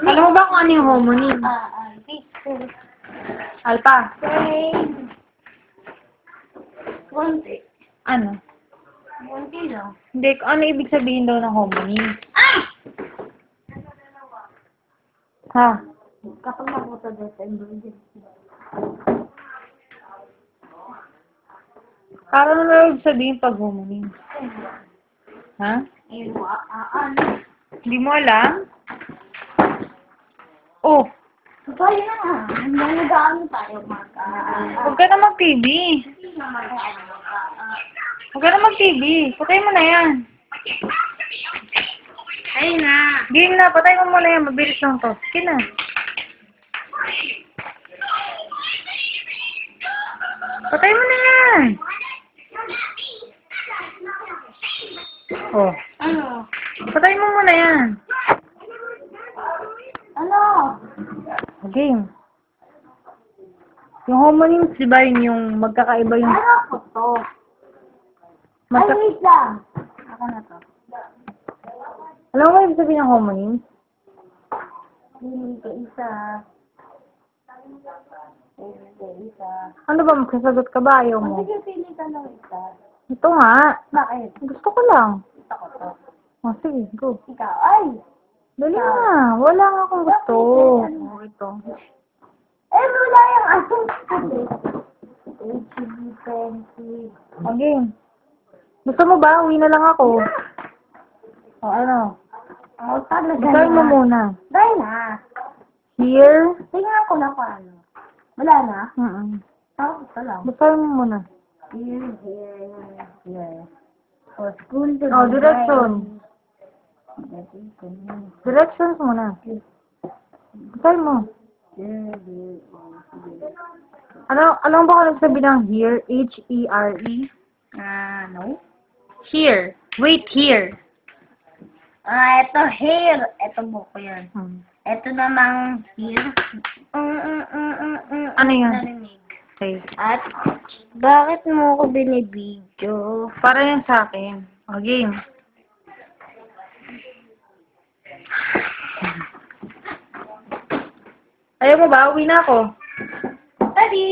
Alam mo ba kung ano yung homonym? Alpha. Konti. Ano? Konti lang. Hindi, ano ibig sabihin daw ng homonym? Ha? Kapag nakuha dito, embroidery. Parang ano ibig sabihin pag homonym? Ha? Hindi mo alam? Oh, Kaya na. Hanggang nag-aano tayo huwag ka na mag-TV. Huwag ka na mag-TV. Patay mo na yan. Ay na. Game na, patay mo muna yan. Mabilis lang to. Sige na. Patay mo na yan. Oh, Ano? patay mo muna yan. Ano? Game. Yung homonyms, di ba, yun yung magkakaiba yung... Ano ko to? Ay, wait lang. Ako na to. Alam mo ba ibig sabihin ng homonyms? Hindi ko isa. Hindi ko isa. Ano ba, magsasagot ka ba? Ayaw mo? Sige, pili ka ng isa. Ito nga. Bakit? Gusto ko lang. Gusto ko to. Oh, sige, go. Ikaw, ay! Dali na. Wala nga akong gusto. Oh, ito. Eh, wala yung ating kasi. HB pencil. Okay. Gusto mo ba? Uwi na lang ako. O, ano? Oh, talaga Basahin mo muna. Dahil na. Here. Tingnan ko na kung ano. Wala na? Mm-mm. Ito lang. Basahin mo muna. Here. For school to Oh, direction. Directions muna. Basahin mo. Alam mo ba kung ano sabi ng here? H-E-R-E? No? Here. Wait, here. Ito here. Ito buko yan. Ito namang here. Ano yan? Narinig. Okay. At, bakit mo ako binibidyo? Para yan sa akin. O, game. Ayaw mo ba? Uwi na ako. Daddy!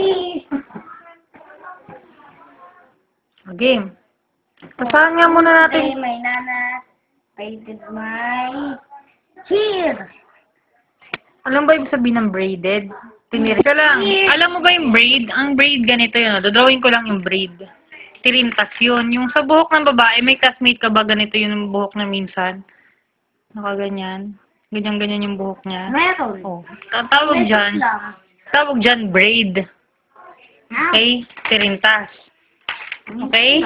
O, game. Basahan nga muna natin. Okay, my nana. I did my here. Alam ba ibig sabihin ng braided? Tinirik ka lang. Alam mo ba yung braid? Ang braid ganito yun. Dodrawing ko lang yung braid. Tirintas yun. Yung sa buhok ng babae, may classmate ka ba ganito yung buhok na minsan? Nakaganyan. Ganyan-ganyan yung buhok niya. Meron. Oh. Tawag dyan braid. Okay? Tirintas. Okay?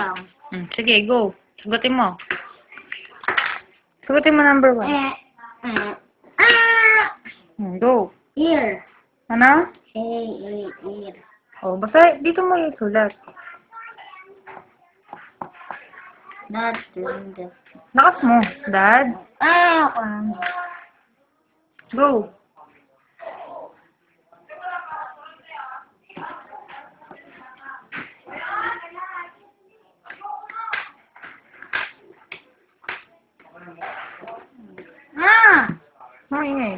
Sige, go. Sagutin mo. Sagutin mo number 1. Go. Here. Ano? Here. Oh, basta dito mo isulat. That's Lakas mo, Dad. ako. Go. Ingay.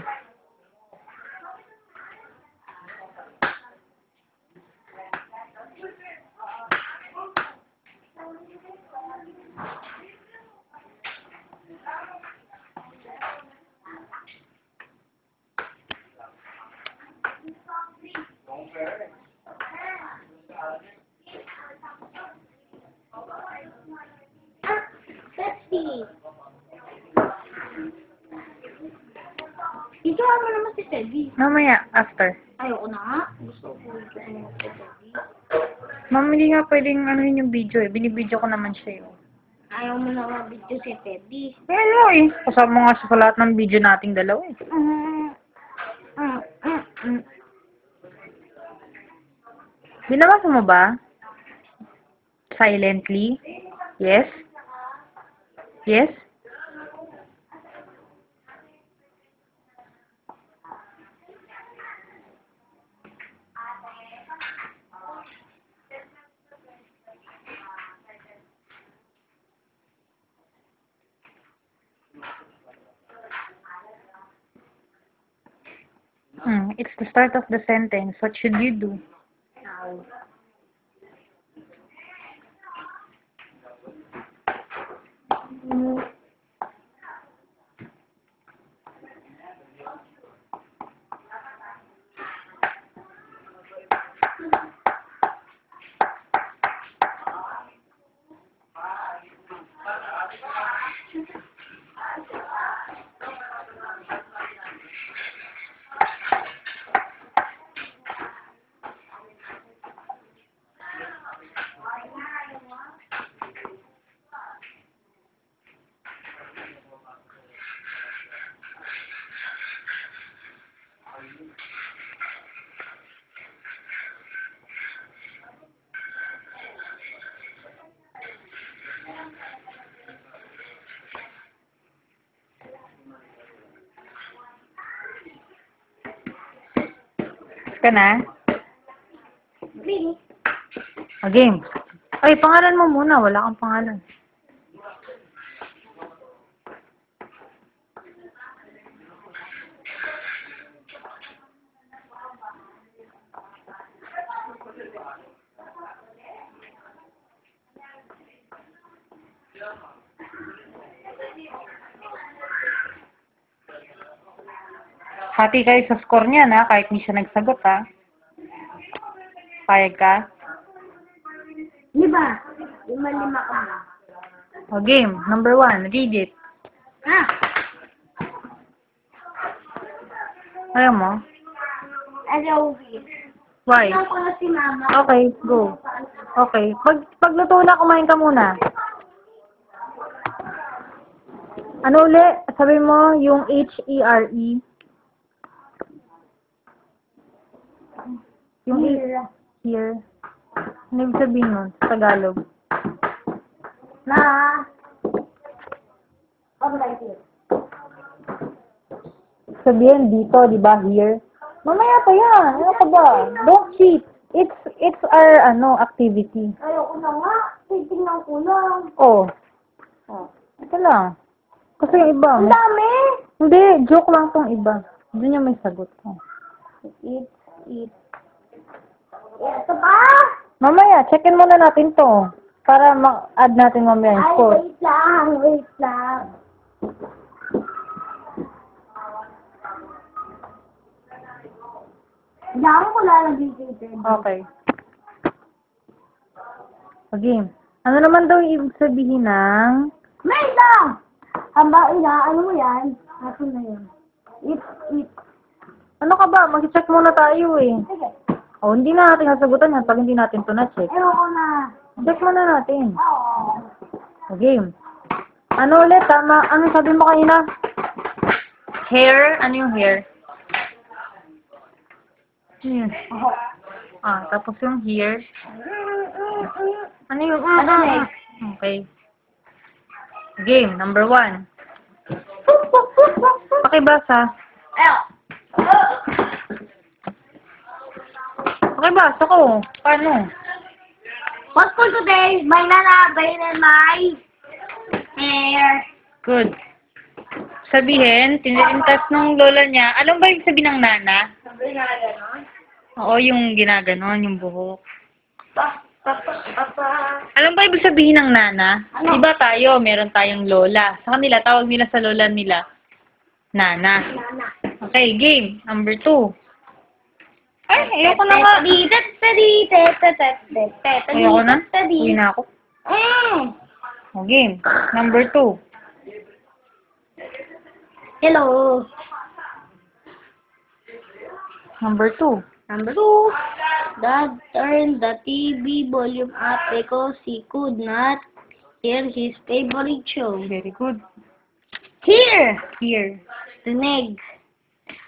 Pepsi. Ito mo naman si Teddy. Mamaya, after. Ayoko na nga. Gusto ko ito si Teddy. Ma'am, hindi nga pwedeng anuhin yung video eh. Binibideo ko naman siya yun. Ayaw mo na mabidyo si Teddy. Ano eh. Kasama nga siya sa lahat ng video nating dalawa eh. Binabasa mo ba? Silently? Yes? Yes? It's the start of the sentence. What should you do? Ow. Ka na? Really? Game. Ay, pangalan mo muna. Wala kang pangalan. Hati kayo sa score niya, na kahit hindi siya nagsagot, ha? Payag ka? Di ba? Lima-lima ka ba? Game. Number 1. Read it. Ah! Ayaw mo? Ayaw. Why? Ayaw ko na si mama. Okay, go. Okay. Pagluto na, kumain ka muna. Ano uli? Sabi mo, yung H-E-R-E. Yung Here. here. Ano ibig sabihin nun? Sa Tagalog. Na. Oh, right here. Sabihin dito, di ba? Here. Mamaya pa yan. Ano ka ba? Don't cheat. It's our, activity. Ayoko na nga. Titignan ko lang. Oh. Ito lang. Kasi yung iba. Ang dami! Hindi, joke lang tong iba. Doon yung may sagot ko. Eat. Ito pa! Mamaya, checkin muna natin to. Para ma-add natin mamaya yung Ay, score. wait lang. Dami ko lalagay dito. Okay. Game. Ano naman daw yung ibig sabihin ng... Wait lang! Hamba, ano mo yan? Ato na yun. Eat. Ano ka ba? Mag-check muna tayo eh. Sige. Oh, hindi na natin sasagutan yan pag hindi natin to na-check. Ayoko na. Check muna natin. Oo. Game. Ano ulit? Tama. Ano sabi mo kanina? Hair? Ano yung hair? Yes. Tapos yung here. Ano yung... Ano next? Okay. Game. Number 1. Pakibasa. Pakibasa ko. Paano? What's for today? My nana, my hair. Good. Sabihin, tinilintas nung lola niya. Alam ba yung sabihin ng nana? Sabi nga gano'n? Oo, yung ginaganon, yung buhok. Alam ba ibig sabihin ng nana? Ano? Iba tayo, meron tayong lola. Sa kanila, tawag nila sa lola nila, nana. Nana. Okay, game. Number 2. Ay, ayoko na nga. Ayoko na. Uwi na ako. O, game. Number 2. Hello. Number 2. Number 2. Dad turned the TV volume up because he could not hear his favorite show. Very good. Here! Here. Tinig.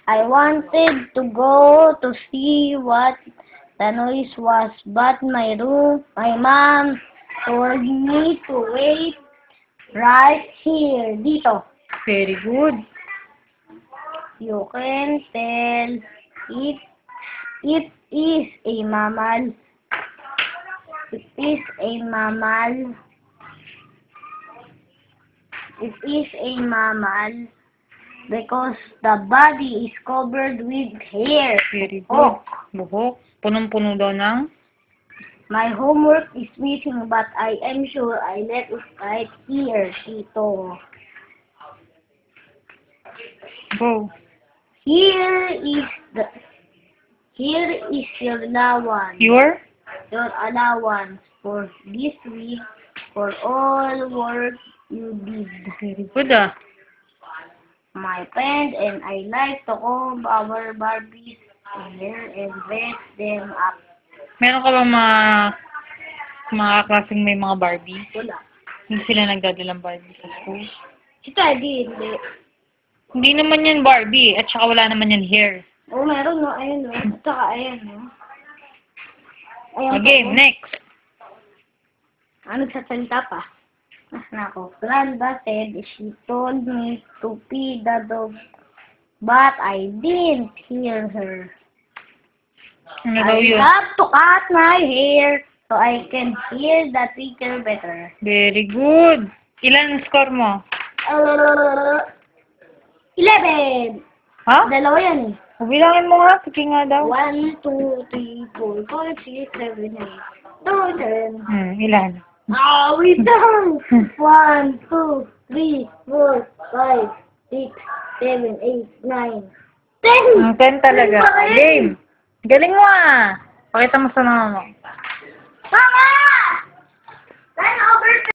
I wanted to go to see what the noise was, but my mom told me to wait right here. Dito. Very good. You can tell it is a mammal. It is a mammal. It is a mammal. because the body is covered with hair. Very good. Oh, Buhok. Punong-puno daw ng... my homework is missing, but I am sure I left it right here, Tito. Go. Here is your allowance. Your? Your allowance for this week for all work you did. Very good ah. My friend and I like to comb our Barbies hair and dress them up. Meron ka ba mga klaseng may mga Barbie? Wala. Hindi sila nagdadalang Barbie sa school? Si Teddy, hindi. Hindi naman yan Barbie. At saka wala naman yan hair. Oo, meron, no? Ayun, no? At saka, ayan, no? Ayan Okay, po. next. Ano sa salita pa? Ah, nako. Granda said she told me to feed the dog, but I didn't hear her. Ano daw I yun? have to cut my hair so I can hear the teacher better. Very good. Ilan score mo? 11! Ha? Dalawa yan eh. Bilangin mo nga. Sige nga daw. 1, 2, 3, 4, 5, 6, 7, 8, 2, 10. Ilan? Ah, wait lang! 1, 2, 3, 4, 5, 6, 7, 8, 9, 10! 10 talaga. Game. Galing mo ah. Pakita mo sa mama mo. Mama! 10 over